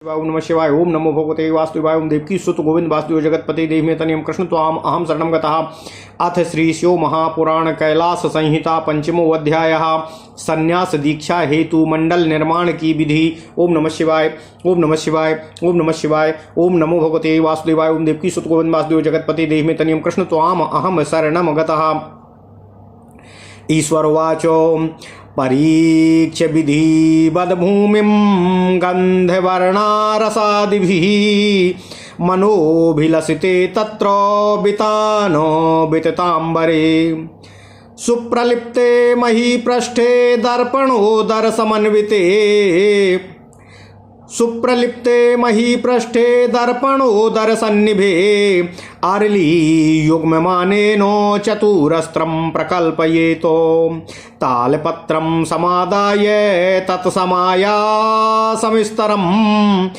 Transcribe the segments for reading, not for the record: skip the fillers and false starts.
ओम नमः शिवाय। ओम नमो भगवते वासुदेवाय। ओम देवकी सुत गोविंद वासुदेव जगतपति देव तनियम कृष्ण त्वाम अहम शरणं गतः। अथ श्री शिव महापुराण कैलास संहिता पंचमो अध्यायः संन्यास दीक्षा हेतु मंडल निर्माण की विधि। ओम नमः शिवाय। ओम नमः शिवाय। ओम नमः शिवाय। ओम नमो भगवते वासुदेवाय। ओम देवकी सुत गोविंद वासुदेव जगतपति देव तनियम कृष्ण त्वाम अहम शरणं गतः। ईश्वरवाचो परीक्ष्य विधिवद भूमिं गन्धवर्णारसादिभिः मनोभिलसिते तत्र वितानो वितताम्बरे सुप्रलिप्ते महीपृष्ठे दर्पणोदर समन्विते सुप्रलिप्ते महीपृष्ठे दर्पणोदर सन्निभे आरली युग्ममानेनो चतुरस्त्रं प्रकल्पयेतो तालपत्रं समादाय तत्समाया समिस्तरम्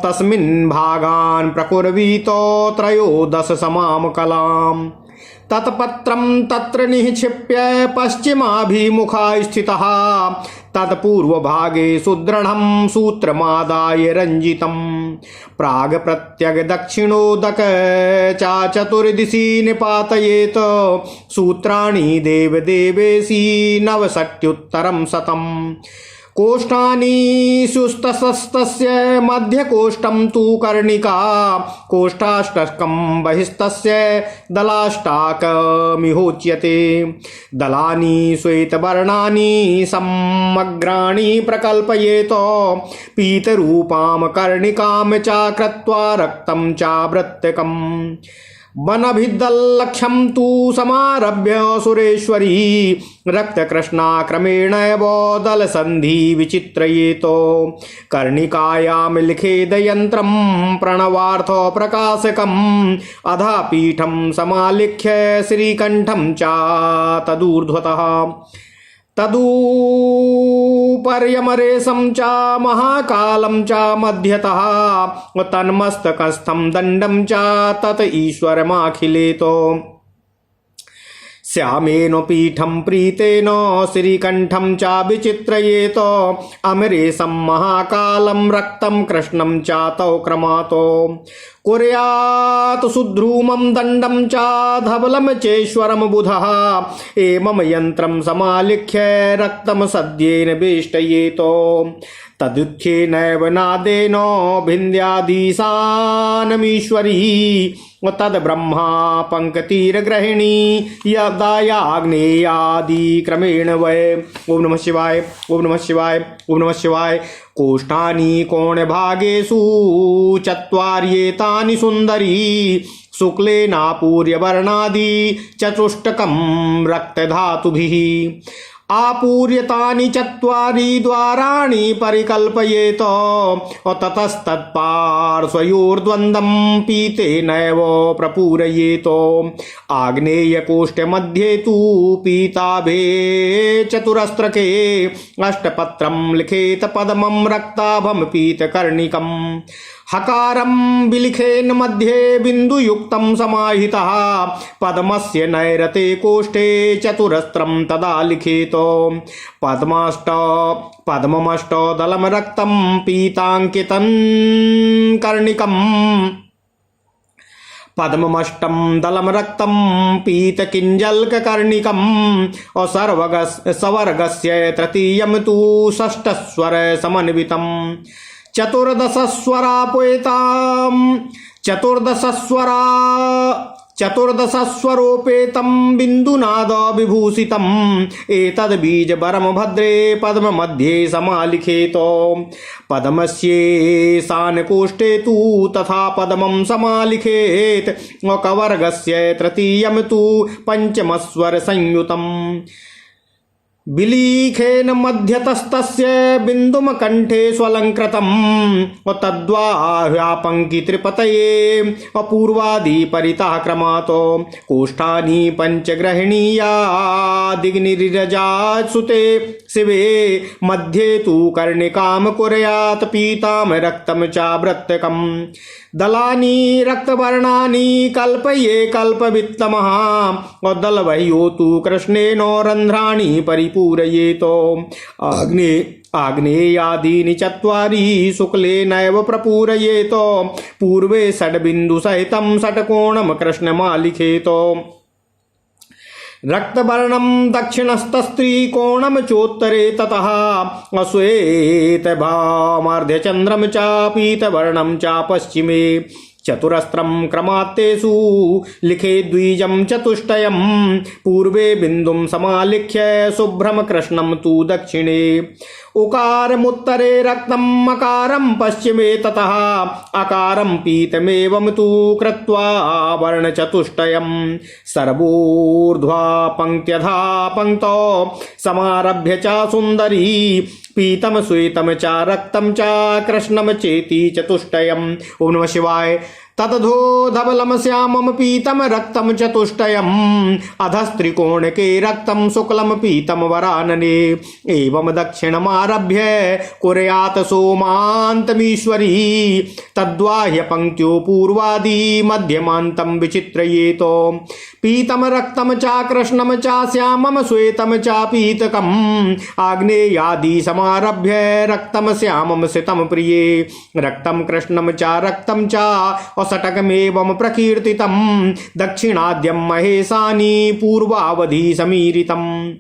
तस्मिन् भागान् प्रकुर्वीतो त्रयोदश समाम कलाम् तत्पत्रं तत्र निक्षिप्य पश्चिमाभिमुखा स्थितः तत्पूर्वभागे सुदृढं सूत्रमादाय रञ्जितं प्राग प्रत्यग दक्षिणोदक चा चतुर्दिशि निपातयेत सूत्राणि देवदेवेशी नवषष्ट्युत्तरं शतम् कोष्ठानि सुस्तस्य मध्यकोष्ठं तु कर्णिका कोष्ठाष्टकं बहिस्तस्य दलाष्टाकमिहोच्यते दलानि श्वेतवर्णानि समग्राणि प्रकल्पयेत पीतरूपां कर्णिकां च कृत्वा रक्तं चावृत्तकम् वनभिदल्लक्ष्यं तु समारभ्य सुरेश्वरी रक्तकृष्णा क्रमेण एव दलसन्धि विचित्रयेतो कर्णिकायां लिखेदयन्त्रं प्रणवार्थ प्रकाशकम् अधा पीठं समालिख्य श्रीकण्ठं च तदूर्ध्वतः तदुपर्यमरेशं च महाकालं च मध्यतः तन्मस्तकस्थं दण्डं च तत ईश्वरमाखिलेतो श्यामेन पीठं प्रीतेन श्रीकण्ठं च विचित्रयेत अमरेशं महाकालं रक्तं कृष्णं च तौ क्रमातो कुर्यात् सुद्रुमं दण्डं च धवलं चेश्वरं बुधः एमं यन्त्रं समालिख्य रक्तं सद्येन वेष्टयेतो तदुत्थेनैव नादेन भिन्द्यादिशानमीश्वरी तद्ब्रह्मा पङ्क्तिर्गृहिणी यदायाग्नेयादि क्रमेण वै। ओम नमः शिवाय। ओम नमः शिवाय। ओम नमः शिवाय। कोष्ठानि कोणभागेषु चत्वार्येतानि सुन्दरी शुक्लेनापूर्य वर्णादि चतुष्टकं रक्तधातुभिः आपूर्यतानि चत्वारि द्वाराणि परिकल्पयेत ततस्तत्पार्श्वयोर्द्वन्द्वं पीतेनैव प्रपूरयेत आग्नेयकोष्ठमध्ये तु पीताभे चतुरस्त्रके अष्टपत्रं लिखेत पद्मं रक्ताभं पीतकर्णिकम् हकारं विलिखेन मध्ये बिन्दुयुक्तं समाहितः पद्मस्य नैरते कोष्ठे चतुरस्त्रं तदा लिखेत पद्ममष्टदलं रक्तं पीताङ्कितं कर्णिकम् पद्ममष्टं दलं रक्तं पीतकिञ्जल्ककर्णिकम् सवर्गस्य तृतीयं तु षष्ठस्वर समन्वितम् चतुर्दशस्वरोपेतं बिन्दुनाद विभूषितम् एतद्बीजवरं भद्रे पद्ममध्ये समालिखेत पद्मस्येशानकोष्ठे तु तथा पद्मं समालिखेत् कवर्गस्य तृतीयं तु पञ्चमस्वर संयुतम् विलीखेन मध्यतस्तस्य बिन्दुमकण्ठे स्वलङ्कृतं तद्वाह्यापङ्क्तित्रिपतये अपूर्वादि परितः क्रमातो कोष्ठानि पञ्चग्रहिणीया दिग्निरिरजात्सुते शिवे मध्ये तु कर्णिकां कुर्यात् पीतां रक्तं चावृत्तकम् दलानि रक्तवर्णानि कल्पये कल्पवित्तमः दलवह्यो तु कृष्णेन रन्ध्राणि परिपूर्णयेत् पूरयेतो। आग्नेयादीनि चत्वारि शुक्ले नैव प्रपूरयेतो। पूर्वे षड्बिन्दुसहितं षट्कोणं कृष्णमालिखेतो। रक्तवर्णं दक्षिणस्तस्त्रिकोणं चोत्तरे ततः अश्वेतभामार्ध्यचन्द्रं च पीतवर्णं च पश्चिमे। चतुरस्रं क्रमात्तेषु लिखे द्विजं चतुष्टयं। पूर्वे बिन्दुं समालिख्य शुभ्रं कृष्णं तु दक्षिणे। उकारमुत्तरे रक्तं मकारं पश्चिमे ततः अकारं पीतमेवं तु कृत्वा वर्णचतुष्टयं। सर्वोर्ध्वा पंक्त्यधा पंक्तौ समारभ्य च सुन्दरी। पीतम श्वेतम च रक्तम च कृष्णम चेति चतुष्टयम्। ओम नमः शिवाय। ततधो धवलम श्यामम पीतम रक्तम चतुष्टयम्। अधस्त्रिकोणके रक्तम शुक्लम पीतम वरानने। एवं दक्षिणमारभ्य कुर्यात् सोमान्तमीश्वरी। तद्वाह्य पंक्त्यो पूर्वादि मध्यमान्तं विचित्रयेतो। पीतम रक्तम च कृष्णम च श्यामम श्वेतम च पीतकम्। आग्नेयादि समारभ्य रक्तम श्यामम सितम प्रिये। रक्तम कृष्णम च रक्तम च षटकमेवं प्रकीर्तितं। दक्षिणाद्यं महेशानि पूर्वावधि समीरितम्।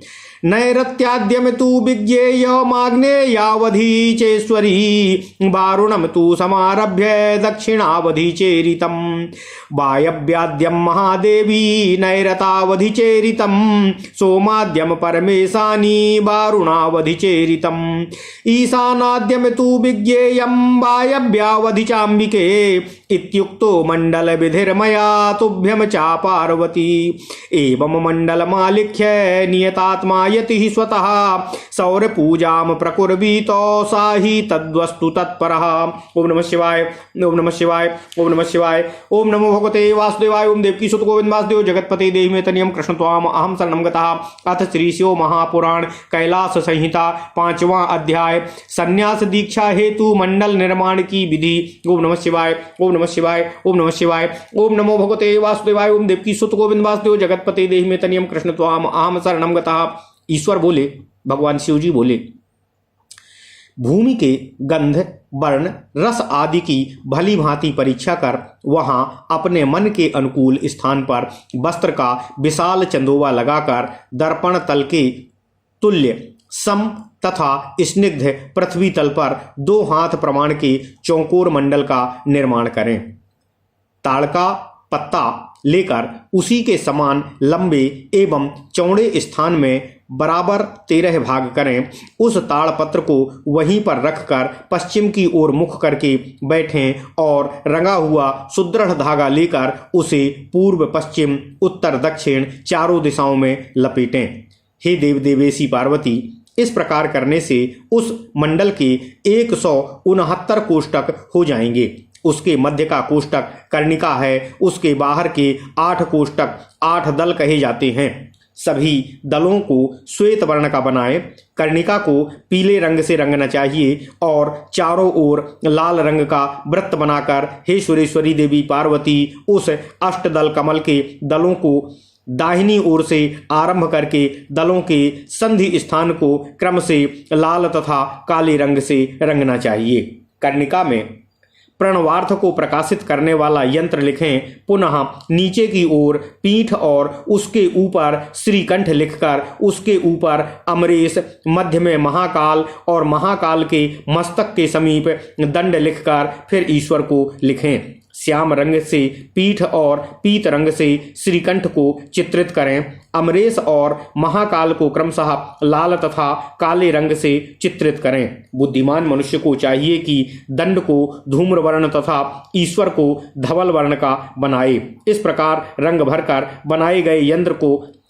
नैरत्याद्यम तु विज्ञेयमाग्नेयावधि चेश्वरी। वारुणं तु समारभ्य दक्षिणावधि चेरितं। वायव्याद्यं महादेवी नैरतावधि चेरितं। सोमाद्यम परमेशानि वारुणावधि चेरितं। ईशानाद्यम तु विज्ञेयं वायव्यावधि चाम्बिके। इत्युक्तो मंडल विधिर्मया तुभ्यम चा पार्वती। एवं मंडलमालिख्य नियतात्मा यति स्वतः। सौर पूजाम प्रकुर्वीतो सा ही तद्वस्तु तत्परः। ओम नमः शिवाय। ओम नमः शिवाय। ओम नमः शिवाय। ओम नमो भगवते वासुदेवाय। ओम देवकी सुत गोविंद वासुदेव जगतपते देहि में तनियम कृष्ण त्वाम अहम शरणं गतः। अथ श्री शिव महापुराण कैलास संहिता 5वां अध्याय संन्यास दीक्षा हेतु मंडल निर्माण की विधि। ओम नमः शिवाय। ओम नमः शिवाय। ओम नमः शिवाय। ओम नमो भगवते वासुदेवाय। ओम देवकी सुत गोविंद वासुदेव जगतपते देहि में तनियम कृष्ण त्वाम अहम शरणं गतः। ईश्वर बोले, भगवान शिव जी बोले, भूमि के गंध वर्ण रस आदि की भली भांति परीक्षा कर वहां अपने मन के अनुकूल स्थान पर वस्त्र का विशाल चंदोवा लगाकर दर्पण तल के तुल्य सम तथा स्निग्ध पृथ्वी तल पर 2 हाथ प्रमाण के चौकोर मंडल का निर्माण करें। ताड़ का पत्ता लेकर उसी के समान लंबे एवं चौड़े स्थान में बराबर 13 भाग करें। उस ताड़पत्र को वहीं पर रखकर पश्चिम की ओर मुख करके बैठें और रंगा हुआ सुदृढ़ धागा लेकर उसे पूर्व पश्चिम उत्तर दक्षिण चारों दिशाओं में लपेटें। हे देव देवेशी पार्वती, इस प्रकार करने से उस मंडल के 169 कोष्टक हो जाएंगे। उसके मध्य का कोष्टक कर्णिका है। उसके बाहर के 8 कोष्टक 8 दल कहे जाते हैं। सभी दलों को श्वेत वर्ण का बनाएं। कर्णिका को पीले रंग से रंगना चाहिए और चारों ओर लाल रंग का वृत्त बनाकर हे सुरेश्वरी देवी पार्वती उस अष्टदल कमल के दलों को दाहिनी ओर से आरंभ करके दलों के संधि स्थान को क्रम से लाल तथा काले रंग से रंगना चाहिए। कर्णिका में प्रणवार्थ को प्रकाशित करने वाला यंत्र लिखें। पुनः नीचे की ओर पीठ और उसके ऊपर श्रीकंठ लिखकर उसके ऊपर अमरेश, मध्य में महाकाल और महाकाल के मस्तक के समीप दंड लिखकर फिर ईश्वर को लिखें। श्याम रंग से पीठ और पीत रंग से श्रीकंठ को चित्रित करें। अमरेश और महाकाल को क्रमशः लाल तथा काले रंग से चित्रित करें। बुद्धिमान मनुष्य को चाहिए कि दंड को धूम्र वर्ण तथा ईश्वर को धवल वर्ण का बनाए। इस प्रकार रंग भरकर बनाए गए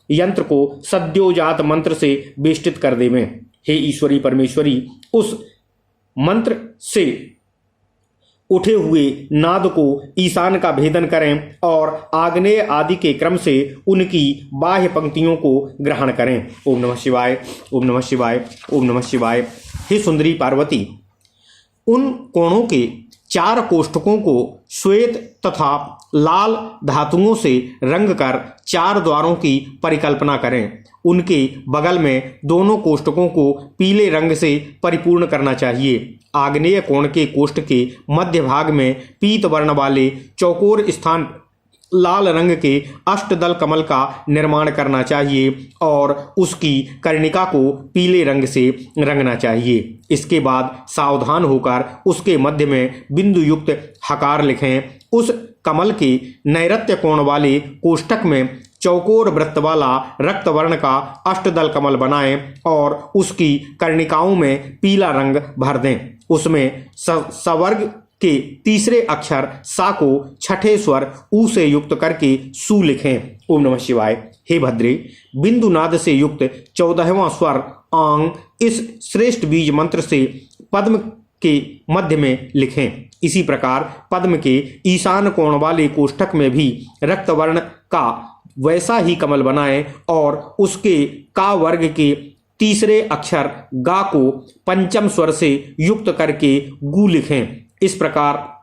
यंत्र को सद्योजात मंत्र से बेष्टित कर देवें। हे ईश्वरी परमेश्वरी, उस मंत्र से उठे हुए नाद को ईशान का भेदन करें और आग्नेय आदि के क्रम से उनकी बाह्य पंक्तियों को ग्रहण करें। ओम नमः शिवाय। ओम नमः शिवाय। ओम नमः शिवाय। हे सुंदरी पार्वती, उन कोणों के 4 कोष्ठकों को श्वेत तथा लाल धातुओं से रंग कर 4 द्वारों की परिकल्पना करें। उनके बगल में दोनों कोष्ठकों को पीले रंग से परिपूर्ण करना चाहिए। आग्नेय कोण के कोष्ठ के मध्य भाग में पीत वर्ण वाले चौकोर स्थान लाल रंग के अष्टदल कमल का निर्माण करना चाहिए और उसकी कर्णिका को पीले रंग से रंगना चाहिए। इसके बाद सावधान होकर उसके मध्य में बिंदु युक्त हकार लिखें। उस कमल के नैऋत्य कोण वाले कोष्ठक में चौकोर वृत्त वाला रक्त वर्ण का अष्टदल कमल बनाएं और उसकी कर्णिकाओं में पीला रंग भर दें। उसमें सवर्ग के तीसरे अक्षर सा को छठे स्वर ऊ से युक्त करके सु लिखें। ओम नमः शिवाय। हे भद्रे, बिंदु नाद से युक्त 14वां स्वर आंग इस श्रेष्ठ बीज मंत्र से पद्म के मध्य में लिखें। इसी प्रकार पद्म के ईशान कोण वाले कोष्ठक में भी रक्त वर्ण का वैसा ही कमल बनाएं और उसके का वर्ग के तीसरे अक्षर गा को पंचम स्वर से युक्त करके गु लिखें। इस प्रकार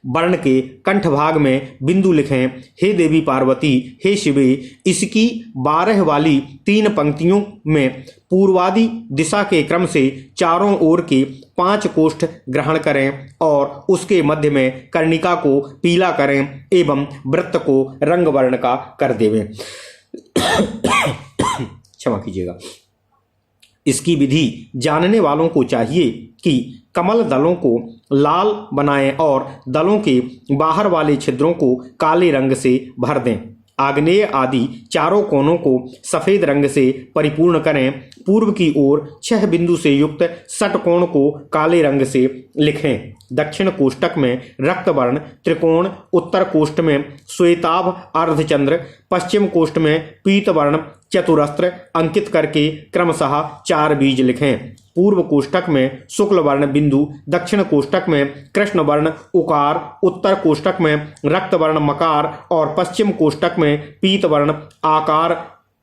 वर्ण के कंठ भाग में बिंदु लिखें। हे देवी पार्वती, हे शिवे, इसकी 12 वाली 3 पंक्तियों में पूर्वादि दिशा के क्रम से चारों ओर के 5 कोष्ठ ग्रहण करें और उसके मध्य में कर्णिका को पीला करें एवं वृत्त को रंग वर्ण का कर देवें। क्षमा कीजिएगा। इसकी विधि जानने वालों को चाहिए कि कमल दलों को लाल बनाएं और दलों के बाहर वाले छिद्रों को काले रंग से भर दें। आग्नेय आदि चारों कोनों को सफेद रंग से परिपूर्ण करें। पूर्व की ओर 6 बिंदु से युक्त षटकोण को काले रंग से लिखें। दक्षिण कोष्ठक में रक्त वर्ण त्रिकोण, उत्तर कोष्ठ में श्वेताभ अर्धचंद्र, पश्चिम कोष्ठ में पीत वर्ण चतुरस्त्र अंकित करके क्रमशः 4 बीज लिखें। पूर्व कोष्ठक में शुक्ल वर्ण बिंदु, दक्षिण कोष्ठक में कृष्ण वर्ण उकार, उत्तर कोष्ठक में रक्त वर्ण मकार और पश्चिम कोष्ठक में पीत वर्ण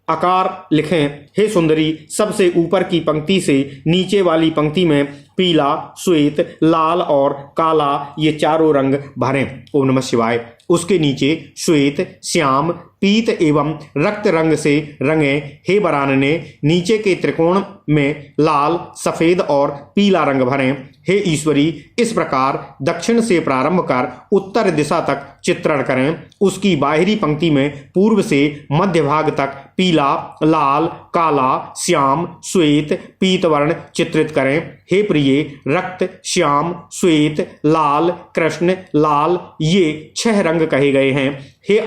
आकार लिखें। हे सुंदरी, सबसे ऊपर की पंक्ति से नीचे वाली पंक्ति में पीला, श्वेत, लाल और काला ये चारों रंग भरें। ओम नमः शिवाय। उसके नीचे श्वेत, श्याम, पीत एवं रक्त रंग से रंगें। हे वरानने, नीचे के त्रिकोण में लाल, सफेद और पीला रंग भरें। हे ईश्वरी, इस प्रकार दक्षिण से प्रारंभ कर उत्तर दिशा तक चित्रण करें। उसकी बाहरी पंक्ति में पूर्व से मध्य भाग तक पीला, लाल, काला, श्याम, श्वेत, पीत वर्ण चित्रित करें। हे प्रिय, रक्त, श्याम, श्वेत, लाल, कृष्ण, लाल ये 6 रंग कहे गए हैं। हे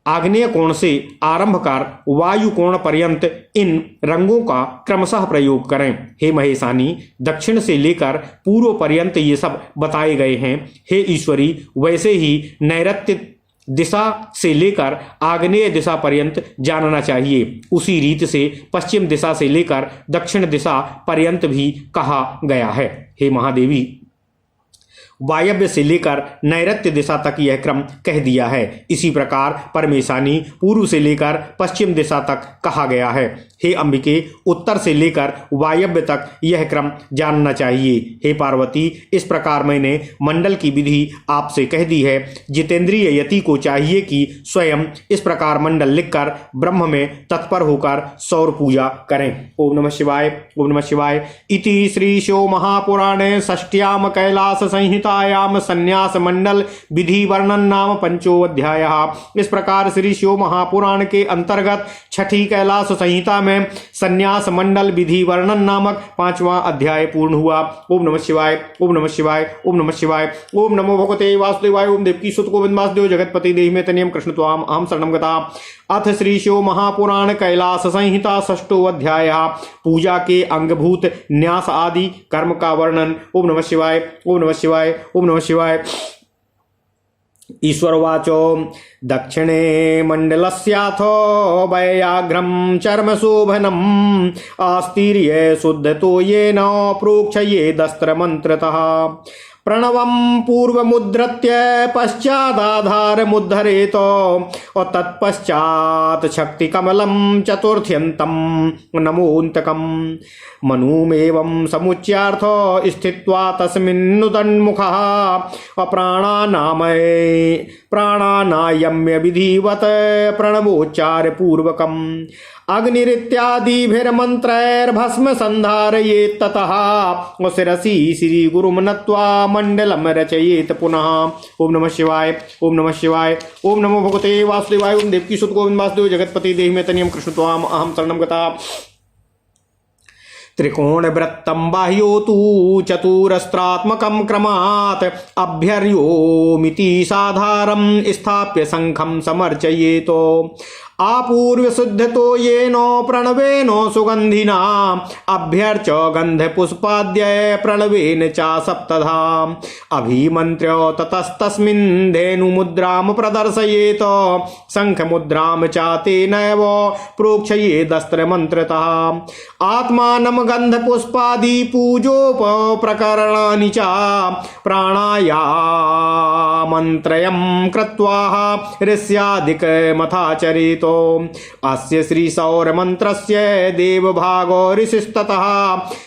आग्नेय कोण से आरंभ कर वायु कोण पर्यंत इन रंगों का क्रमशः प्रयोग करें। हे महेशानी, दक्षिण से लेकर पूर्व पर्यंत ये सब बताए गए हैं। हे ईश्वरी, वैसे ही नैऋत्य दिशा से लेकर आग्नेय दिशा पर्यंत जानना चाहिए। उसी रीत से पश्चिम दिशा से लेकर दक्षिण दिशा पर्यंत भी कहा गया है। हे महादेवी, वायव्य से लेकर नैऋत्य दिशा तक यह क्रम कह दिया है। इसी प्रकार परमेशानी पूर्व से लेकर पश्चिम दिशा तक कहा गया है। हे अंबिके, उत्तर से लेकर वायव्य तक यह क्रम जानना चाहिए। हे पार्वती, इस प्रकार मैंने मंडल की विधि आपसे कह दी है। जितेंद्रिय यति को चाहिए कि स्वयं इस प्रकार मंडल लिखकर ब्रह्म में तत्पर होकर सौर पूजा करें। ओम नमः शिवाय। ओम नमः शिवाय। इति श्री शिव महापुराणे षष्ट्याम कैलास संहितायाम संन्यास मंडल विधि वर्णन नाम 5वां अध्याय। इस प्रकार श्री शिव महापुराण के अंतर्गत छठी कैलाश संहिता में संन्यास मंडल विधि वर्णन नामक 5वां अध्याय पूर्ण हुआ। ओम नमः शिवाय। ओम नमः शिवाय। ओम नमः शिवाय। ओम नमो भगवते वासुदेवाय। ओम देवकी सुत गोविंद वासुदेव जगतपति देहि में तनियम कृष्ण त्वाम अहम शरणं गता। अथ श्री शिव महापुराण कैलाश संहिता 6वां अध्याय पूजा के अंगभूत न्यास आदि कर्म का वर्णन। ओम नमः शिवाय। ओम नमः शिवाय। ओम नमः शिवाय। ईश्वरवाचो दक्षिणे मंडलस्याथो वैयाघ्रं चर्मशोभनम् आस्तीर्य शुद्धतो येन प्रोक्षयेदस्त्र मंत्रतः प्रणवं पूर्वमुद्धृत्य पश्चादाधारमुद्धरेत और तत्पश्चात् शक्तिकमलं चतुर्थ्यन्तं नमोऽन्तकं मनुमेवं समुच्चार्थ स्थित्वा तस्मिन्नुदन्मुखः प्राणानायम्य विधिवत प्रणवोच्चार पूर्वकम् अग्निरित्यादिभिर्मन्त्रैर्भस्म सन्धारयेत् ततः शिरसि श्रीगुरुं नत्वा मण्डलं रचयेत् पुनः। ओम नमः शिवाय, ओम नमः शिवाय, ओम नमो भगवते वासुदेवाय, ओम देवकी सुत गोविंद वासुदेव जगतपति देहि मे तनियम कृष्ण त्वाम अहम शरणं गता। त्रिकोणवृत्तं बाह्यो तु चतुरस्त्रात्मकं क्रमात् अभ्यर्योमिति साधारं स्थाप्य शंखं समर्चयेतो। आपूर्वशुद्धतो येनो प्रणवेनो सुगन्धिना अभ्यर्च गन्धपुष्पाद्य प्रणवेन च सप्तधा। अभिमन्त्र्य ततस्तस्मिन् धेनुमुद्रां प्रदर्शयेत् शङ्खमुद्रां च तेनैव प्रोक्षयेदस्त्रमन्त्रतः। आत्मानं गन्धपुष्पादि पूजोपप्रकरणानि च प्राणायामन्त्रयं कृत्वा ऋष्यादिकमथाचरेत्। अस्य श्रीसौरमन्त्रस्य देवभागो ऋषिस्ततः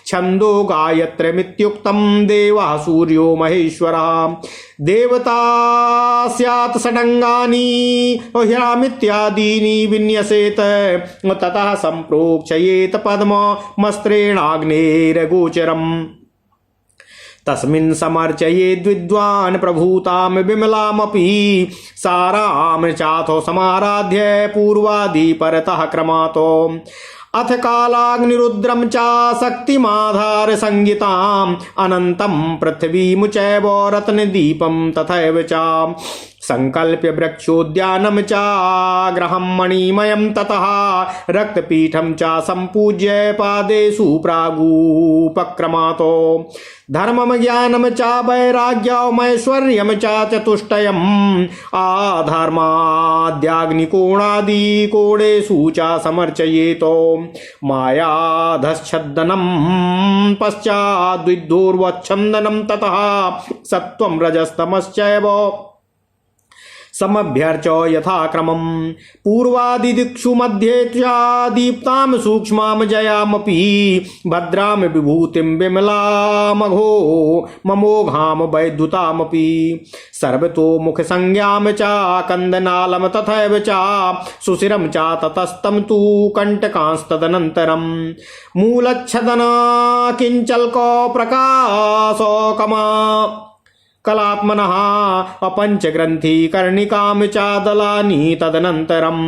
छन्दो गायत्र्यमित्युक्तं देवः सूर्यो महेश्वरः। देवता स्यात् षडङ्गानि ह्यामित्यादीनि विन्यसेत् ततः सम्प्रोक्षयेत् पद्ममस्त्रेणाग्नेरगोचरम्। तस्मिन् समर्चयेद् विद्वान् प्रभूतां विमलामपि सारां चाथो समाराध्य पूर्वादि परतः क्रमातो। अथ कालाग्निरुद्रं च शक्तिमाधार संहिताम् अनन्तं पृथ्वीमुचैव रत्नदीपं तथैव च संकल्प्य वृक्षोद्यानं च गृहं मणिमयं ततः रक्तपीठं च सम्पूज्य पादेषु प्रागुपक्रमातो। धर्मं ज्ञानं च वैराग्यमैश्वर्यं च चतुष्टयम् आधर्माद्याग्निकोणादिकोणेषु च समर्चयेतो। मायाधश्छद्दनं पश्चाद्विद्धोर्वच्छन्दनं ततः सत्त्वं रजस्तमश्चैव समभ्यर्च यथाक्रमम्। पूर्वादिदिक्षु मध्ये च दीप्तां सूक्ष्मां जयामपि भद्रां विभूतिं विमलामघो ममोघां वैद्युतामपि। सर्वतोमुखसंज्ञां च कन्दनालं तथैव च सुशिरं च ततस्तं तु कण्टकांस्तदनन्तरम्। मूलच्छदना किञ्चल्को प्रकाशोकमा कलात्मनः अपञ्चग्रन्थि कर्णिकां च दलानि तदनन्तरं।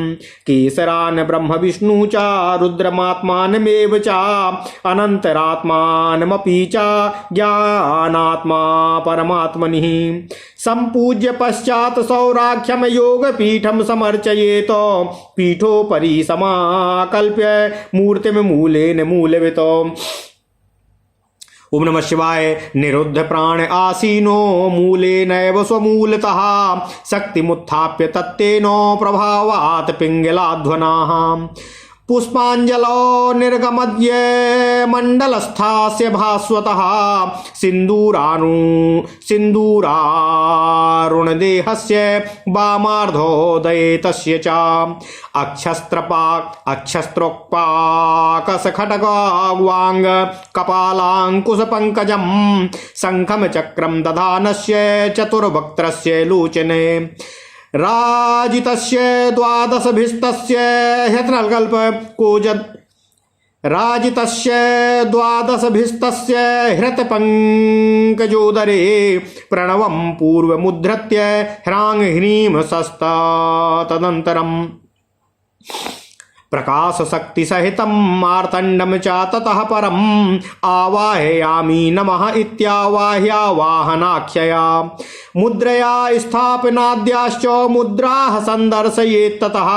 केसरान् ब्रह्म विष्णु च रुद्रमात्मानमेव च अनन्तरात्मानमपि च ज्ञानात्मा परमात्मनिः। सम्पूज्य पश्चात् सौराख्यं योगपीठं समर्चयेत् पीठोपरि समाकल्प्य मूर्तिं मूलेन मूलवितो। ओम नमः शिवाय। निरुद्ध प्राण आसीनो मूलेनैव स्वमूलतः शक्तिमुत्थाप्य तत्तेनो प्रभावात् पिङ्गलाध्वनाः। पुष्पाञ्जलो निर्गमद्य मण्डलस्थास्य भास्वतः सिन्दूरारुणदेहस्य वामार्धोदये तस्य च अक्षस्त्रोक्पाकसखड्गवाङ्ग कपालाङ्कुशपङ्कजं शङ्खं चक्रं दधानस्य चतुर्वक्त्रस्य लोचने। राजितस्य द्वादशभिस्तस्य ह्यत्रकल्प कोजत् राजितस्य द्वादशभिस्तस्य हृतपङ्कजोदरे प्रणवं पूर्वमुद्धृत्य ह्रां ह्रीं सस्ता तदनन्तरम्। प्रकाशशक्तिसहितं मार्तण्डं च ततः परम् आवाहयामि नमः इत्यावाह्यावाहनाख्यया। मुद्रया स्थापनाद्याश्च मुद्राः सन्दर्शयेत् ततः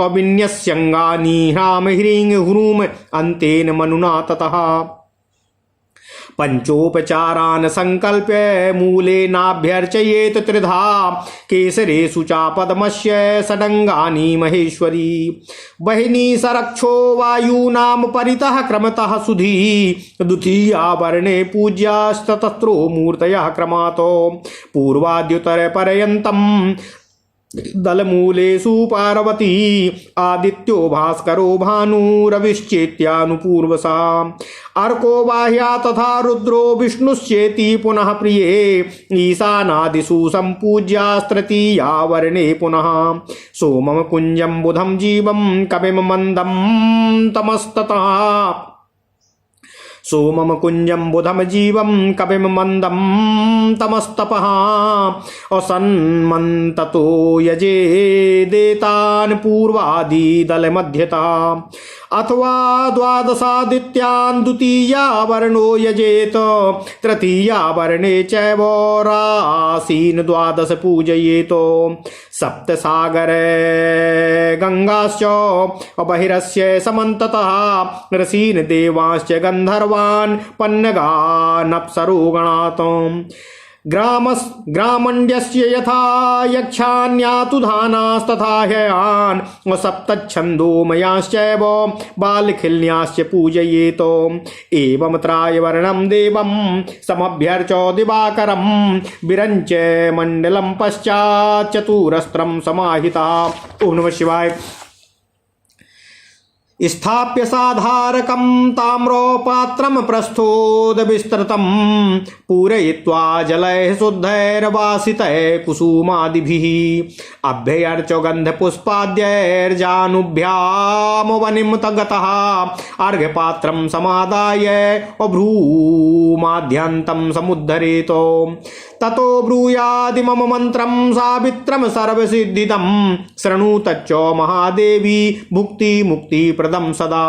विन्यस्यङ्गानि ह्रां ह्रीं ह्रूं अन्तेन मनुना ततः। पंचोपचारान् संकल्प्य मूलेनाभ्यर्चयेत् त्रिधा केसरेषु च पद्मस्य षडङ्गानि महेश्वरी। वहिनी सरक्षो वायूनां परितः क्रमतः सुधी द्वितीया वर्णे पूज्यास्ततस्त्रो मूर्तयः क्रमातो। पूर्वाद्युतरपर्यन्तम् दलमूलेषु पार्वती आदित्यो भास्करो भानुरविश्चेत्यानुपूर्वसा अर्को बाह्या तथा रुद्रो विष्णुश्चेति पुनः प्रिये ईशानादिषु सम्पूज्यास्तृतीया वर्णे पुनः सोमम कुञ्जं बुधं जीवं कविं मन्दं तमस्ततः सोमम कुंजम बुधम जीवम कविम मंदम तमस्तपः असन्मन्ततो यजे देतान् पूर्वादि दल मध्यतः अथवा द्वादशादित्यान् द्वितीया वर्णो यजेत तृतीया वर्णे चैव रासीन् द्वादश पूजयेत सप्तसागरे गंगाश्च बहिरस्य समन्ततः ऋषीन् देवांश्च गन्धर्वान् पन्नगान् अप्सरो गणात् ग्रामण्यस्य यथा यक्षान्यातुधानास्तथा ह्ययान् सप्तच्छन्दोमयाश्चैव बालखिल्याश्च पूजयेत एवं त्रायवर्णं देवं समभ्यर्च दिवाकरं विरञ्च मण्डलं पश्चात् चतुरस्त्रं समाहिता। ओम नमः शिवाय। स्थाप्य साधारकं ताम्रोपात्रं प्रस्थोदविस्तृतं पूरयित्वा जलैः शुद्धैर्वासितैः कुसुमादिभिः अभ्यर्च्य गन्धपुष्पाद्यैर्जानुभ्यां वनिं गतः अर्घ्यपात्रं समादाय अभ्रूमाद्यन्तं समुद्धरेत ततो ब्रूयादिमम मन्त्रं सावित्रं सर्वसिद्धिदं शृणुतच्च महादेवी भुक्ति मुक्ति प्रदं सदा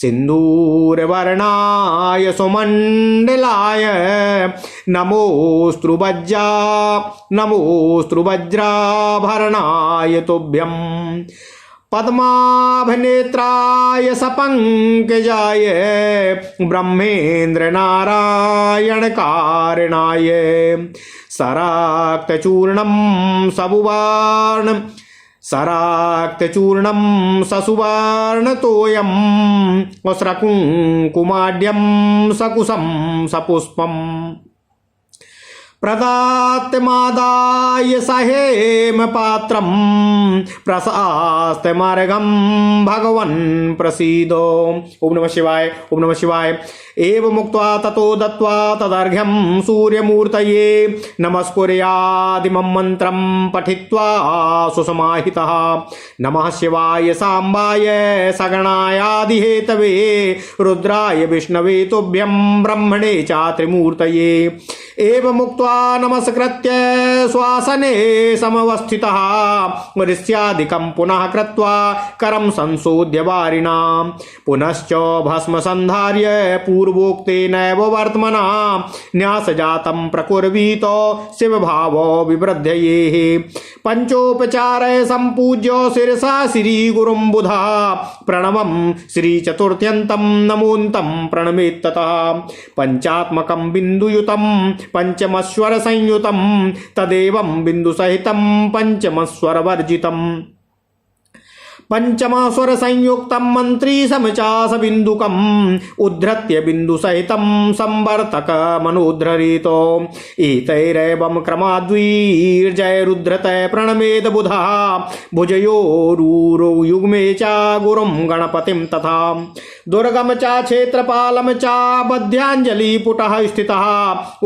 सिन्दूरवर्णाय सुमण्डलाय नमोऽस्तु वज्राभरणाय तुभ्यं पद्माभनेत्राय सपङ्कजाय ब्रह्मेन्द्र नारायण कारणाय सराक्तचूर्णं ससुवर्णतोयं वस्त्रकुङ्कुमाढ्यं सकुशं सपुष्पम् प्रदात्मादाय सहेम पात्रं प्रशास्त्यमार्गं भगवन् प्रसीदो। ओम नमः शिवाय। ओम नमः शिवाय। एवमुक्त्वा ततो दत्त्वा तदर्घ्यं सूर्यमूर्तये नमस्कुर्यादिमं मन्त्रं पठित्वा सुसमाहितः नमः शिवाय साम्बाय सगणायादिहेतवे रुद्राय विष्णवे तुभ्यं ब्रह्मणे च त्रिमूर्तये। एवमुक्त्वा नमस्कृत्य स्वासने समवस्थितः ऋष्यादिकं पुनः कृत्वा करं संशोध्य वारिणां पुनश्च भस्म संधार्य पूर्वोक्तेनैव वर्त्मना न्यासजातं प्रकुर्वीत शिवभावो विवृद्धयेः पंचोपचारय सम्पूज्य शिरसा श्रीगुरुं बुधा प्रणवं श्रीचतुर्थ्यन्तं नमोन्तं प्रणमेत्ततः पंचात्मकं बिन्दुयुतं पंचमस्वर संयुतं तदेवं बिन्दुसहितं पंचमस्वरवर्जितम् पंचमस्वर संयुक्तं मंत्री समचास बिंदुकम् उद्धृत्य बिंदु सहितं संवर्तकमनुद्धरेतो एतैरेवं क्रमाद्वीर्जय रुद्रतय प्रणमेद बुधा भुजयोरूरो युग्मे च गुरुं गणपतिं तथा दुर्गम च क्षेत्रपालं च बध्याञ्जलिपुटः स्थितः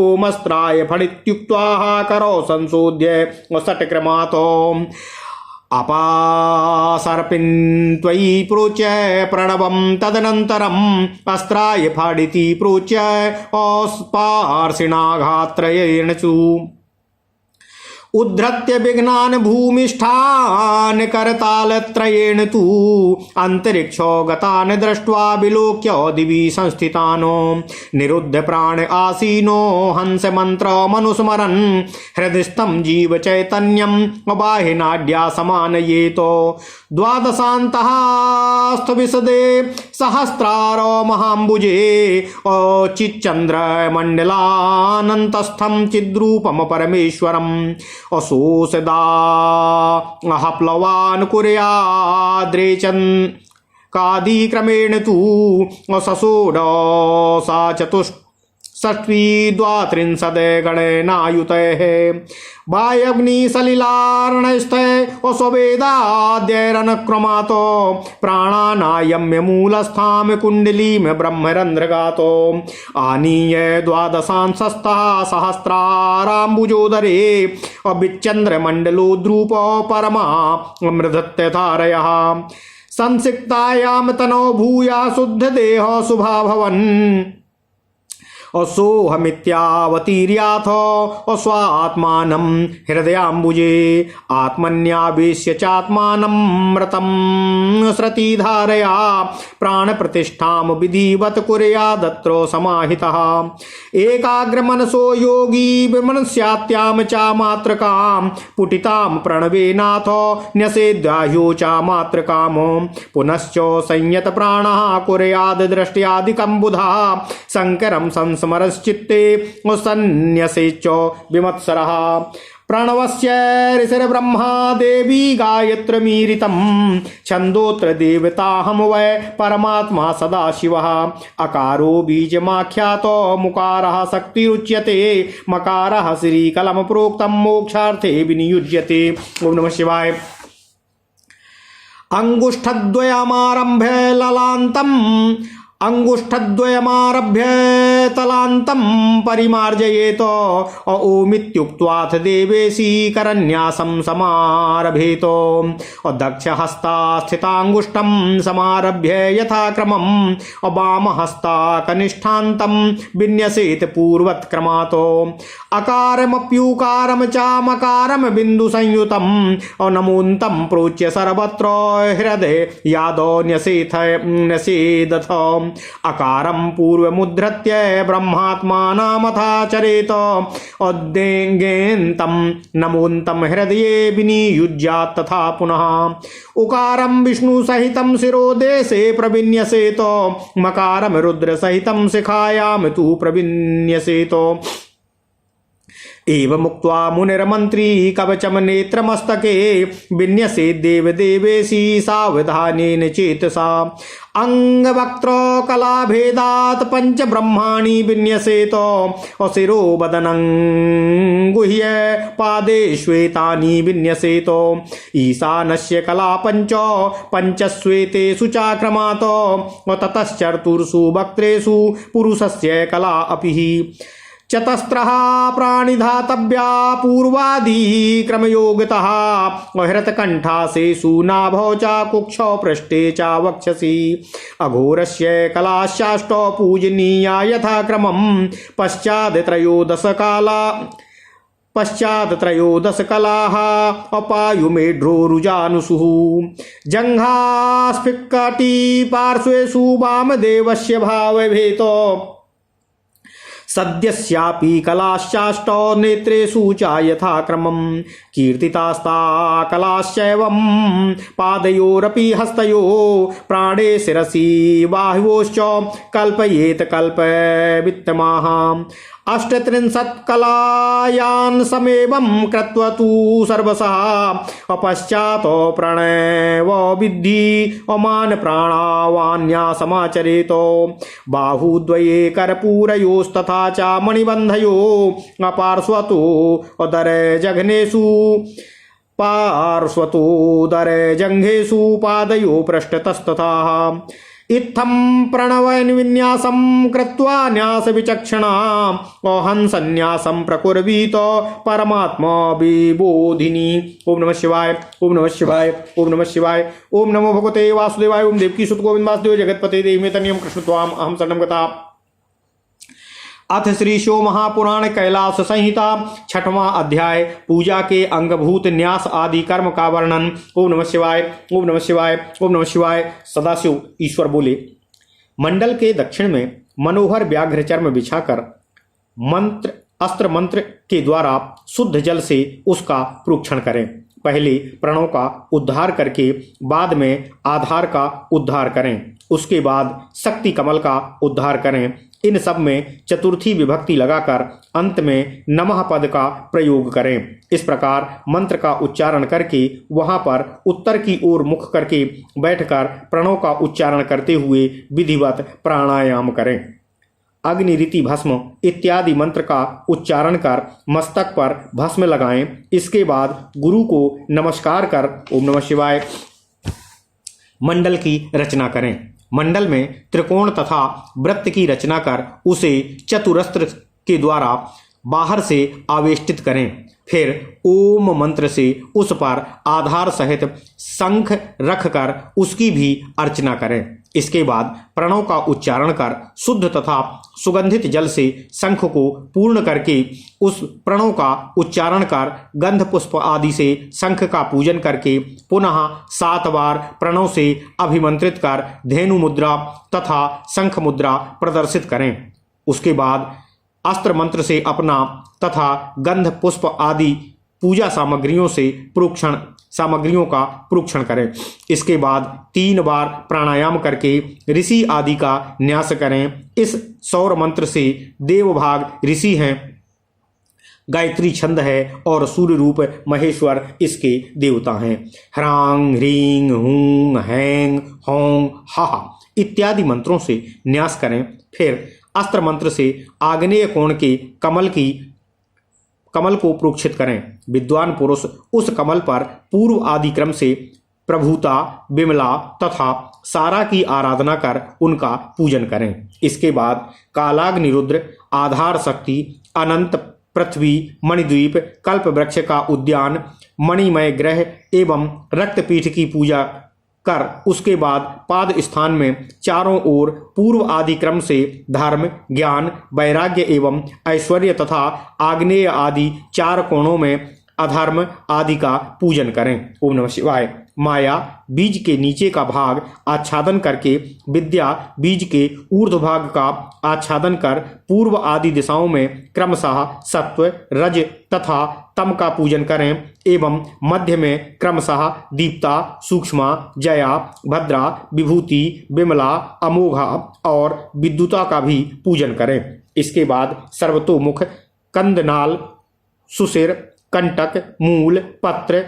ओमस्त्राय फणित्युक्त्वा करो संशोध्य षट्क्रमातो अपासर्पिन्त्वयि प्रोच्य प्रणवं तदनन्तरम् अस्त्राय फाडिति प्रोच्य अस्पार्शिणाघात्रयेण च उद्धृत्य विघ्नान् भूमिष्ठान् करतालत्रयेण तु अन्तरिक्षो गतान् दृष्ट्वा विलोक्य दिवि संस्थितान् निरुद्ध प्राण आसीनो हंस मन्त्रमनुस्मरन् हृदिस्थं जीव चैतन्यं बाहिनाड्या समानयेतो द्वादशान्तः स्थविसदे सहस्रारो महाम्बुजे चिच्चन्द्रमण्डलानन्तस्थं चिद्रूपं परमेश्वरम् असोसदा हप्लवान् कुर्याद्रेचन् कादिक्रमेण तु ससोडसा षष्ठी द्वात्रिंशद गणेनायुतैः वायग्नि सलिलार्णस्थे स्ववेदाद्यैरनक्रमातो प्राणानायम्य मूलस्थां कुण्डलीं ब्रह्मरन्ध्रगातो आनीय द्वादशांशस्तः सहस्राराम्बुजोदरे अविच्चन्द्रमण्डलोद्रूपो परमा अमृतत्यथारयः संसिक्तायां तनो भूया शुद्ध देह शुभा भवन् असोहमित्यावतीर्याथ स्वात्मानं हृदयाम्बुजे आत्मन्यावेश्य चात्मानमृतं श्रुतिधारया प्राणप्रतिष्ठां विधिवत् कुर्यादत्र समाहितः एकाग्रमनसो योगी विमनस्यात्यां च मात्रकां पुटितां प्रणवेनाथ न्यसेद्याह्यो च मात्रकामो पुनश्च संयतप्राणः कुर्याद् दृष्ट्यादिकं बुधा शङ्करं संस्मरश्चित्ते सन्न्यसे च विमत्सरः प्रणवस्य ऋषिर्ब्रह्मा देवी गायत्रमीरितं छन्दोत्र देवताहं वै परमात्मा सदाशिवः अकारो बीजमाख्यातो मुकारः शक्तिरुच्यते मकारः श्रीकलं प्रोक्तं मोक्षार्थे विनियुज्यते। ओम नमः शिवाय। अंगुष्ठद्वयमारभ्य ललान्तम् अंगुष्ठद्वयमारभ्य तलान्तं परिमार्जयेत ओमित्युक्त्वाथ देवेशी करन्यासं समारभेत दक्षहस्ता स्थितांगुष्ठं समारभ्य यथाक्रमं वामहस्ता कनिष्ठान्तं विन्यसेत पूर्वत्क्रमात् अकारमप्युकारं च मकारं बिन्दुसंयुतं नमोन्तं प्रोच्य सर्वत्र हृदय यादो न्यसेदथ अकारं पूर्वमुद्धृत्य ब्रह्मात्मानामथाचरेत उद्देङ्गेन्तं नमोन्तं हृदये विनियुज्यात् तथा पुनः उकारं विष्णुसहितं शिरोदेशे प्रविन्यसेत मकारं रुद्रसहितं शिखायां तु प्रविन्यसेत एवमुक्त्वा मुनिर्मन्त्री कवचम नेत्रमस्तके विन्यसे देवदेवेशी सावधानेन चेतसा अंगवक्त्र कलाभेदात् पंच ब्रह्माणि विन्यसेत अशिरो वदनं गुह्य पादे श्वेतानि विन्यसेत ईशानस्य कला पंचश्वेतेषु चाक्रमात् ततश्चतुर्षु वक्त्रेषु पुरुषस्य कला अपि चतस्रः प्राणिधातव्या पूर्वादि क्रमयोगतः हृतकण्ठासेषु नाभौ च कुक्षौ पृष्ठे च वक्षसि अघोरस्य कलाश्चाष्टौ पूजनीया यथाक्रमं पश्चात् त्रयोदश कलाः अपायुमेढ्रोरुजानुषुः जङ्घास्फिक्कटी पार्श्वेषु वामदेवस्य भावभेतो सद्यस्यापि कलाश्चाष्टौ नेत्रेषु च यथाक्रमं कीर्तितास्ता कलाश्चैवं पादयोरपि हस्तयोः प्राणे शिरसि बाह्वोश्च कल्पयेत कल्पवित्तमाः अष्टत्रिंशत्कलायान् समेवं कृत्वा तु सर्वशः अपश्चात् प्रणव विद्धि अमान प्राणावान्यासमाचरेत बाहुद्वये कर्पूरयोस्तथा च मणिबन्धयो अपार्श्वतो उदरजघनेषु पार्श्वतोदरजङ्घेषु पादयो पृष्ठतस्तथा इत्थं प्रणवन्यासं कृत्वा न्यास विचक्षणा हंसन्यासं प्रकुर्वीत परमात्मा विबोधिनी। ओम नमः शिवाय। ओम नमः शिवाय। ओम नमः शिवाय। ओम नमो भगवते वासुदेवाय। ओम देवकी सुत गोविंद वासुदेव जगतपते देवी तनियम कृष्ण त्वाम अहम शरणं गता। अथ श्री शिव महापुराण कैलाश संहिता छठवां अध्याय पूजा के अंगभूत न्यास आदि कर्म का वर्णन। ओम नमः शिवाय। ओम नमः शिवाय। ओम नमः शिवाय। सदाशिव ईश्वर बोले, मंडल के दक्षिण में मनोहर व्याघ्र चर्म बिछाकर अस्त्र मंत्र के द्वारा शुद्ध जल से उसका प्रोक्षण करें। पहले प्रणव का उद्धार करके बाद में आधार का उद्धार करें, उसके बाद शक्ति कमल का उद्धार करें। इन सब में चतुर्थी विभक्ति लगाकर अंत में नमः पद का प्रयोग करें। इस प्रकार मंत्र का उच्चारण करके वहां पर उत्तर की ओर मुख करके बैठकर प्रणव का उच्चारण करते हुए विधिवत प्राणायाम करें। अग्निरीति भस्म इत्यादि मंत्र का उच्चारण कर मस्तक पर भस्म लगाएं। इसके बाद गुरु को नमस्कार कर ओम नमः शिवाय मंडल की रचना करें। मंडल में त्रिकोण तथा वृत्त की रचना कर उसे चतुरस्त्र के द्वारा बाहर से आवेष्टित करें। फिर ओम मंत्र से उस पर आधार सहित शंख रखकर उसकी भी अर्चना करें। इसके बाद प्रणव का उच्चारण कर शुद्ध तथा सुगंधित जल से शंख को पूर्ण करके उस प्रणव का उच्चारण कर गंध पुष्प आदि से शंख का पूजन करके पुनः 7 बार प्रणव से अभिमंत्रित कर धेनु मुद्रा तथा शंख मुद्रा प्रदर्शित करें। उसके बाद अस्त्र मंत्र से अपना तथा गंध पुष्प आदि पूजा सामग्रियों का प्रोक्षण करें। इसके बाद 3 बार प्राणायाम करके ऋषि आदि का न्यास करें। इस सौर मंत्र से देवभाग ऋषि हैं, गायत्री छंद है और सूर्य रूप महेश्वर इसके देवता हैं। ह्रांग ह्रींग हूं हैंग होंग हा इत्यादि मंत्रों से न्यास करें। फिर अस्त्र मंत्र से आग्नेय कोण के कमल को प्रोक्षित करें। विद्वान पुरुष उस कमल पर पूर्व आदि क्रम से प्रभुता, विमला तथा सारा की आराधना कर उनका पूजन करें। इसके बाद कालाग्निरुद्र, आधार शक्ति, अनंत पृथ्वी, मणिद्वीप, कल्प वृक्ष का उद्यान, मणिमय ग्रह एवं रक्तपीठ की पूजा कर उसके बाद पाद स्थान में चारों ओर पूर्व आदि क्रम से धर्म, ज्ञान, वैराग्य एवं ऐश्वर्य तथा आग्नेय आदि 4 कोणों में अधर्म आदि का पूजन करें। ओम नमः शिवाय। माया बीज के नीचे का भाग आच्छादन करके विद्या बीज के ऊर्ध्व भाग का आच्छादन कर पूर्व आदि दिशाओं में क्रमशः सत्व, रज तथा तम का पूजन करें एवं मध्य में क्रमशः दीप्ता, सूक्ष्मा, जया, भद्रा, विभूति, विमला, अमोघा और विद्युता का भी पूजन करें। इसके बाद सर्वतोमुख, कंदनाल, सुशिर, कंटक, मूल, पत्र,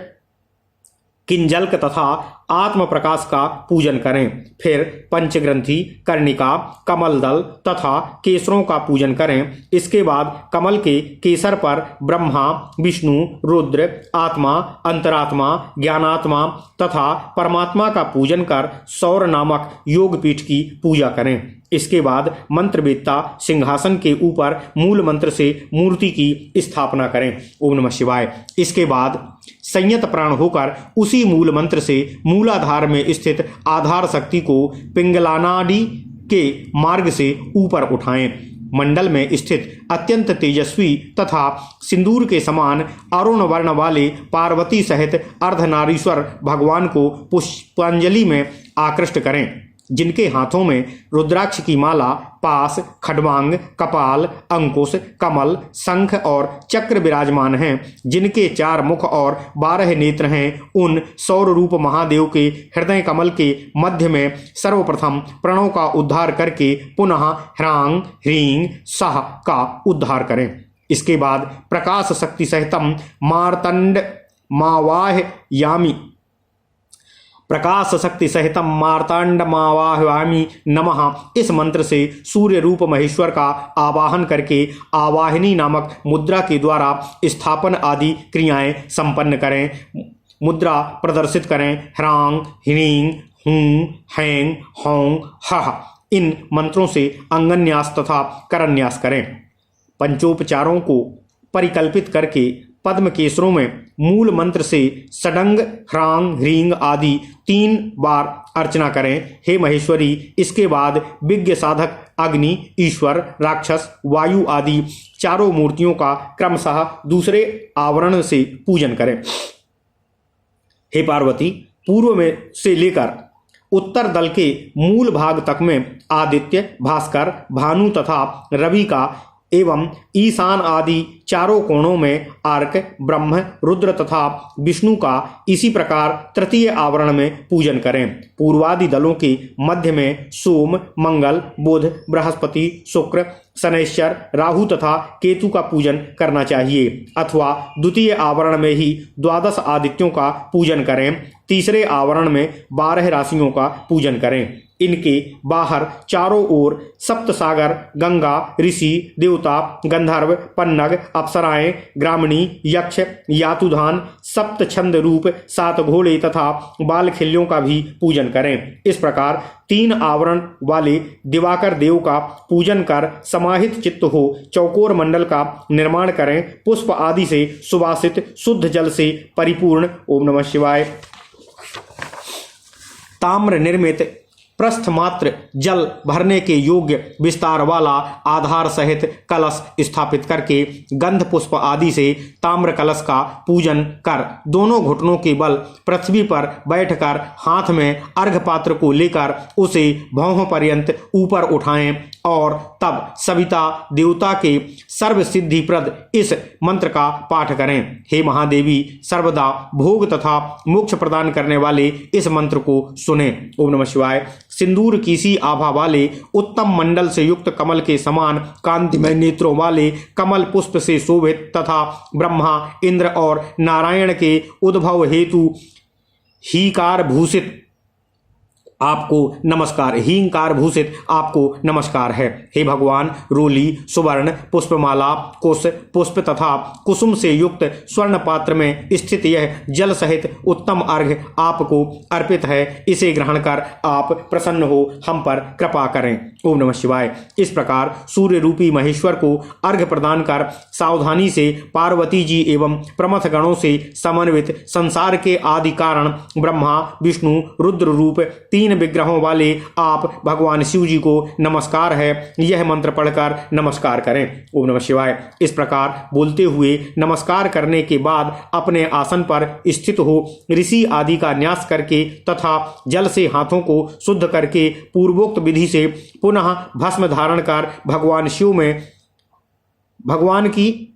किंजल्क तथा आत्म प्रकाश का पूजन करें। फिर पंचग्रंथि, कर्णिका, कमलदल तथा केसरों का पूजन करें। इसके बाद कमल के केसर पर ब्रह्मा, विष्णु, रुद्र, आत्मा, अंतरात्मा, ज्ञानात्मा तथा परमात्मा का पूजन कर सौर नामक योगपीठ की पूजा करें। इसके बाद मंत्रवेत्ता सिंहासन के ऊपर मूल मंत्र से मूर्ति की स्थापना करें। ओम नमः शिवाय। इसके बाद संयत प्राण होकर उसी मूल मंत्र से मूलाधार में स्थित आधार शक्ति को पिंगलानाडि के मार्ग से ऊपर उठाएं। मंडल में स्थित अत्यंत तेजस्वी तथा सिंदूर के समान अरुण वर्ण वाले पार्वती सहित अर्धनारीश्वर भगवान को पुष्पांजलि में आकृष्ट करें, जिनके हाथों में रुद्राक्ष की माला, पास, खड्वांग, कपाल, अंकुश, कमल, शंख और चक्र विराजमान हैं, जिनके 4 मुख और 12 नेत्र हैं। उन सौर रूप महादेव के हृदय कमल के मध्य में सर्वप्रथम प्रणव का उद्धार करके पुनः ह्रांग ह्रींग सह का उद्धार करें। इसके बाद प्रकाश शक्ति सहितम मार्तंड मावाहयामि प्रकाश शक्ति सहितम मार्तांड मावाहयामि नमः इस मंत्र से सूर्य रूप महेश्वर का आवाहन करके आवाहिनी नामक मुद्रा के द्वारा स्थापन आदि क्रियाएं संपन्न करें। मुद्रा प्रदर्शित करें। ह्रांग ह्रींग हूं हैंग होंग हः इन मंत्रों से अंगन्यास तथा करन्यास करें। पंचोपचारों को परिकल्पित करके पद्म केसरों में मूल मंत्र से षडंग, ह्रांग ह्रींग आदि 3 बार अर्चना करें। हे महेश्वरी, इसके बाद विज्ञ साधक अग्नि, ईश्वर, राक्षस, वायु आदि 4 मूर्तियों का क्रमशः दूसरे आवरण से पूजन करें। हे पार्वती, पूर्व में से लेकर उत्तर दल के मूल भाग तक में आदित्य, भास्कर, भानु तथा रवि का एवं ईशान आदि 4 कोणों में अर्क, ब्रह्म, रुद्र तथा विष्णु का इसी प्रकार तृतीय आवरण में पूजन करें। पूर्वादि दलों के मध्य में सोम, मंगल, बुध, बृहस्पति, शुक्र, शनैश्चर, राहु तथा केतु का पूजन करना चाहिए, अथवा द्वितीय आवरण में ही 12 आदित्यों का पूजन करें। तीसरे आवरण में 12 राशियों का पूजन करें। इनके बाहर चारों ओर सप्त सागर, गंगा, ऋषि, देवता, गंधर्व, पन्नग, अप्सराएं, ग्रामणी, यक्ष, यातुधान, सप्त छंद रूप 7 घोड़े तथा बालखिल्यों का भी पूजन करें। इस प्रकार 3 आवरण वाले दिवाकर देव का पूजन कर समाहित चित्त हो चौकोर मंडल का निर्माण करें। पुष्प आदि से सुवासित शुद्ध जल से परिपूर्ण। ओम नमः शिवाय। ताम्र निर्मित प्रस्थ मात्र जल भरने के योग्य विस्तार वाला आधार सहित कलश स्थापित करके गंध पुष्प आदि से ताम्र कलश का पूजन कर दोनों घुटनों के बल पृथ्वी पर बैठकर हाथ में अर्घ पात्र को लेकर उसे भौहों पर्यंत ऊपर उठाएं और तब सविता देवता के सर्व सिद्धिप्रद इस मंत्र का पाठ करें। हे महादेवी, सर्वदा भोग तथा मोक्ष प्रदान करने वाले इस मंत्र को सुने। ओम नमः शिवाय। सिंदूर की सी आभा वाले उत्तम मंडल से युक्त कमल के समान कांतिमय नेत्रों वाले कमल पुष्प से शोभित तथा ब्रह्मा, इंद्र और नारायण के उद्भव हेतु हीकार भूषित आपको नमस्कार, हींकार भूषित आपको नमस्कार है। हे भगवान, रोली, सुवर्ण, पुष्पमाला, कुश, पुष्प तथा कुसुम से युक्त स्वर्ण पात्र में स्थित यह जल सहित उत्तम अर्घ्य आपको अर्पित है। इसे ग्रहण कर आप प्रसन्न हो हम पर कृपा करें। ओम नमः शिवाय। इस प्रकार सूर्य रूपी महेश्वर को अर्घ्य प्रदान कर सावधानी से पार्वती जी एवं प्रमथ गणों से समन्वित संसार के आदि कारण ब्रह्मा, विष्णु, रुद्र रूप 3 विग्रहों वाले आप भगवान शिव जी को नमस्कार है यह मंत्र पढ़कर नमस्कार करें। ओम नमः शिवाय। इस प्रकार बोलते हुए नमस्कार करने के बाद अपने आसन पर स्थित हो ऋषि आदि का न्यास करके तथा जल से हाथों को शुद्ध करके पूर्वोक्त विधि से पुनः भस्म धारण कर भगवान शिव में भगवान की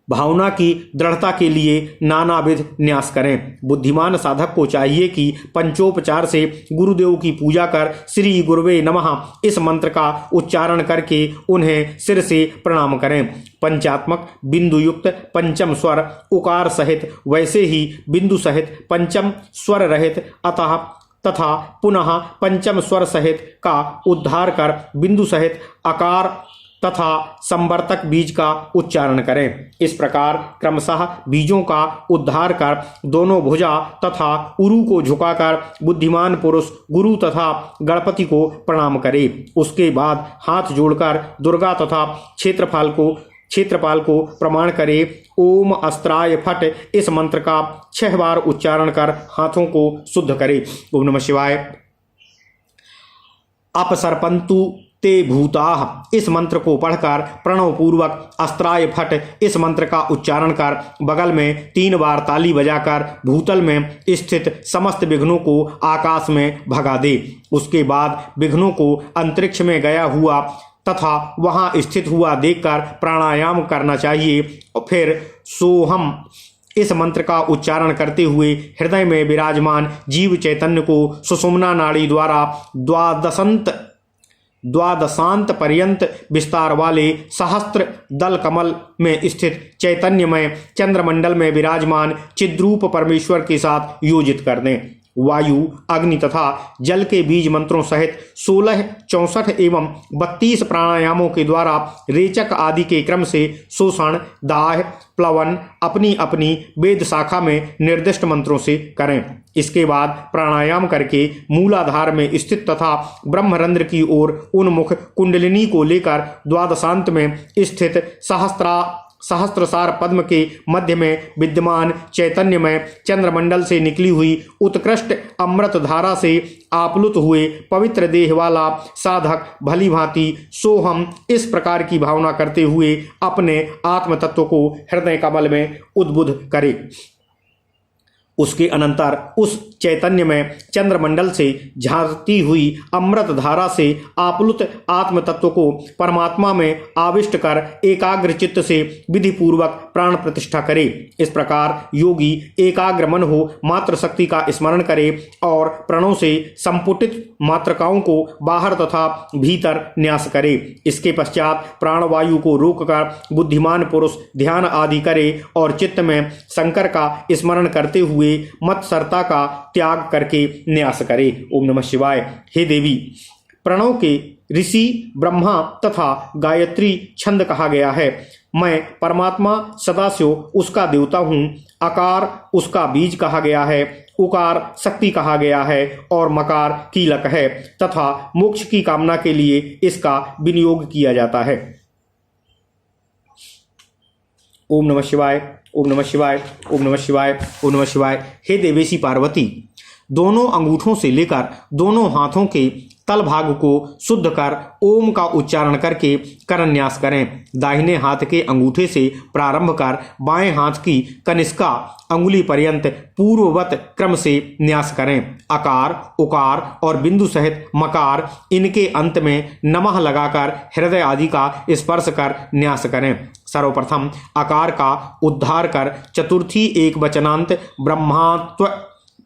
भावना की दृढ़ता के लिए नानाविध न्यास करें। बुद्धिमान साधक को चाहिए कि पंचोपचार से गुरुदेव की पूजा कर श्री गुरुवे नमः इस मंत्र का उच्चारण करके उन्हें सिर से प्रणाम करें। पंचात्मक बिंदु युक्त पंचम स्वर उकार सहित वैसे ही बिंदु सहित पंचम स्वर रहित अतः तथा पुनः पंचम स्वर सहित का उद्धार कर बिंदु सहित आकार तथा संवर्तक बीज का उच्चारण करें। इस प्रकार क्रमशः बीजों का उद्धार कर दोनों भुजा तथा उरु को झुकाकर बुद्धिमान पुरुष गुरु तथा गणपति को प्रणाम करे। उसके बाद हाथ जोड़कर दुर्गा तथा क्षेत्रपाल को प्रमाण करे। ओम अस्त्राय फट इस मंत्र का 6 बार उच्चारण कर हाथों को शुद्ध करे। ओम नमः शिवाय। अपसर्पन्तु ते भूताः इस मंत्र को पढ़कर प्रणव पूर्वक अस्त्राय फट इस मंत्र का उच्चारण कर बगल में 3 बार ताली बजाकर भूतल में स्थित समस्त विघ्नों को आकाश में भगा दे। उसके बाद विघ्नों को अंतरिक्ष में गया हुआ तथा वहां स्थित हुआ देखकर प्राणायाम करना चाहिए। फिर सोहम इस मंत्र का उच्चारण करते हुए हृदय में विराजमान जीव चैतन्य को सुषुम्ना नाड़ी द्वारा द्वादशांत पर्यंत विस्तार वाले सहस्त्र दल कमल में स्थित चैतन्यमय चंद्रमंडल में विराजमान चिद्रूप परमेश्वर के साथ योजित कर दें। वायु, अग्नि तथा जल के बीज मंत्रों सहित 16, 64 एवं 32 प्राणायामों के द्वारा रेचक आदि के क्रम से शोषण, दाह, प्लवन अपनी अपनी वेद शाखा में निर्दिष्ट मंत्रों से करें। इसके बाद प्राणायाम करके मूलाधार में स्थित तथा ब्रह्मरंध्र की ओर उन्मुख कुंडलिनी को लेकर द्वादशांत में स्थित सहस्त्रसार पद्म के मध्य में विद्यमान चैतन्यमय चंद्रमंडल से निकली हुई उत्कृष्ट अमृत धारा से आप्लुत हुए पवित्र देह वाला साधक भली भांति सोहम इस प्रकार की भावना करते हुए अपने आत्म तत्व को हृदय कमल में उद्बुद्ध करे। उसके अनंतर उस चैतन्य में चंद्रमंडल से झांकती हुई अमृत धारा से आप्लुत आत्म तत्व को परमात्मा में आविष्ट कर एकाग्र चित्त से विधि पूर्वक प्राण प्रतिष्ठा करे। इस प्रकार योगी एकाग्र मन हो मात्र शक्ति का स्मरण करे और प्रणों से संपुटित मात्रकाओं को बाहर तथा भीतर न्यास करे। इसके पश्चात प्राणवायु को रोककर बुद्धिमान पुरुष ध्यान आदि करे और चित्त में शंकर का स्मरण करते हुए हुए मत्सरता का त्याग करके न्यास करे। ओम नमः शिवाय। हे देवी, प्रणव के ऋषि ब्रह्मा तथा गायत्री छंद कहा गया है। मैं परमात्मा सदाशिव उसका देवता हूँ। आकार उसका बीज कहा गया है, उकार शक्ति कहा गया है और मकार कीलक है तथा मोक्ष की कामना के लिए इसका विनियोग किया जाता है। ओम नमः शिवाय, ओम नमः शिवाय, ओम नमः शिवाय, ओम नमः शिवाय। हे देवेशी पार्वती, दोनों अंगूठों से लेकर दोनों हाथों के तल भाग को शुद्ध कर ओम का उच्चारण करके करन्यास करें। दाहिने हाथ के अंगूठे से प्रारंभ कर बाएं हाथ की कनिष्का अंगुली पर्यंत पूर्ववत क्रम से न्यास करें। अकार, उकार और बिंदु सहित मकार, इनके अंत में नमः लगाकर हृदय आदि का स्पर्श कर न्यास करें। सर्वप्रथम आकार का उद्धार कर चतुर्थी एक वचनांत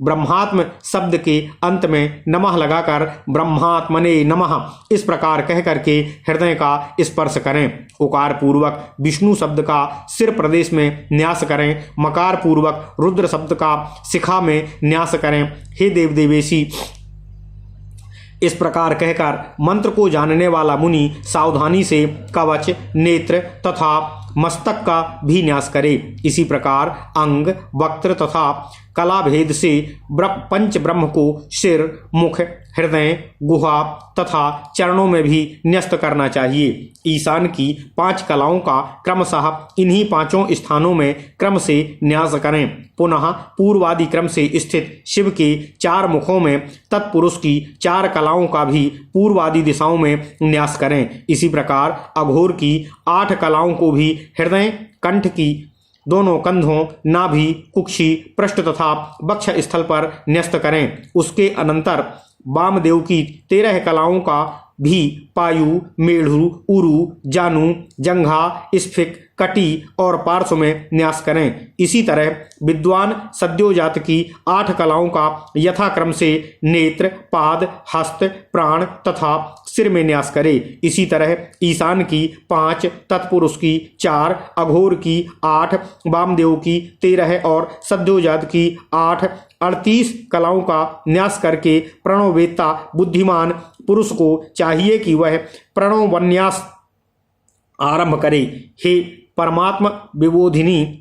ब्रह्मात्म शब्द के अंत में नमः लगाकर ब्रह्मात्मने नमः इस प्रकार कह करके हृदय का स्पर्श करें। उकार पूर्वक विष्णु शब्द का सिर प्रदेश में न्यास करें। मकार पूर्वक रुद्र शब्द का शिखा में न्यास करें। हे देव देवेशी, इस प्रकार कहकर मंत्र को जानने वाला मुनि सावधानी से कवच, नेत्र तथा मस्तक का भी न्यास करे। इसी प्रकार अंग, वक्त्र तथा कला भेद से पंच ब्रह्म को सिर, मुख, हृदय, गुहा तथा चरणों में भी न्यस्त करना चाहिए। ईशान की 5 कलाओं का क्रमशः इन्हीं 5 स्थानों में क्रम से न्यास करें। पुनः पूर्वादि क्रम से स्थित शिव के 4 मुखों में तत्पुरुष की 4 कलाओं का भी पूर्वादि दिशाओं में न्यास करें। इसी प्रकार अघोर की 8 कलाओं को भी हृदय, कंठ की दोनों कंधों, नाभि, कुक्षी, पृष्ठ तथा वक्ष स्थल पर न्यस्त करें। उसके अनंतर वामदेव की 13 कलाओं का भी पायु, मेढ़ु, उरु, जानु, जंघा, स्फिक, कटी और पार्श्व में न्यास करें। इसी तरह विद्वान सद्योजात की 8 कलाओं का यथाक्रम से नेत्र, पाद, हस्त, प्राण तथा सिर में न्यास करे। इसी तरह ईशान की 5, तत्पुरुष की 4, अघोर की 8, वामदेव की 13 और सद्योजात की 8 38 कलाओं का न्यास करके प्रणववेत्ता बुद्धिमान पुरुष को चाहिए कि वह प्रणवन्यास आरंभ करे। हे परमात्मा विबोधिनी,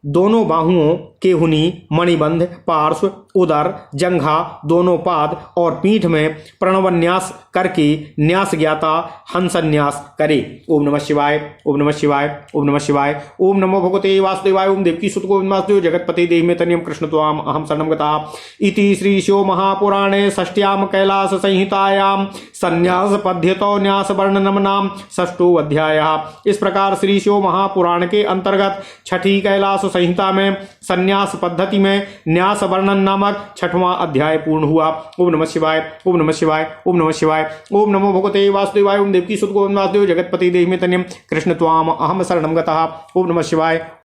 दोनों बाहुओं, केहुनी, मणिबंध, पार्श्व, उदर, जंघा, दोनों पाद और पीठ में प्रणवन्यास करके न्यास ज्ञाता हंसन्यास करे। ओम नमः शिवाय, ओम नमः शिवाय, ओम नमः शिवाय। ओम नमो भगवते वासुदेवाय। ओम देवकी सुत गोविंद वासुदेव जगतपते देहि तनियम कृष्ण त्वाम अहम शरणं गतः। इति श्री शिव महापुराणे षष्ट्याम कैलास संहितायाम संन्यास पद्धतो न्यास वर्णनम नाम 6ठो अध्यायः। इस प्रकार श्री शिव महापुराण के अंतर्गत छठी कैलास संहिता में संन्यास पद्धति में न्यास वर्णन नामक 6वां अध्याय पूर्ण हुआ। ओम नमः शिवाय, ओम नमः शिवाय, ओम नमः शिवाय। ओम नमो भगवते वासुदेवाय। ओम देवकी सुत गोविंद वासुदेव जगतपति देहि तनियम कृष्ण त्वाम अहम शरणं गतः। ओम नमः शिवाय,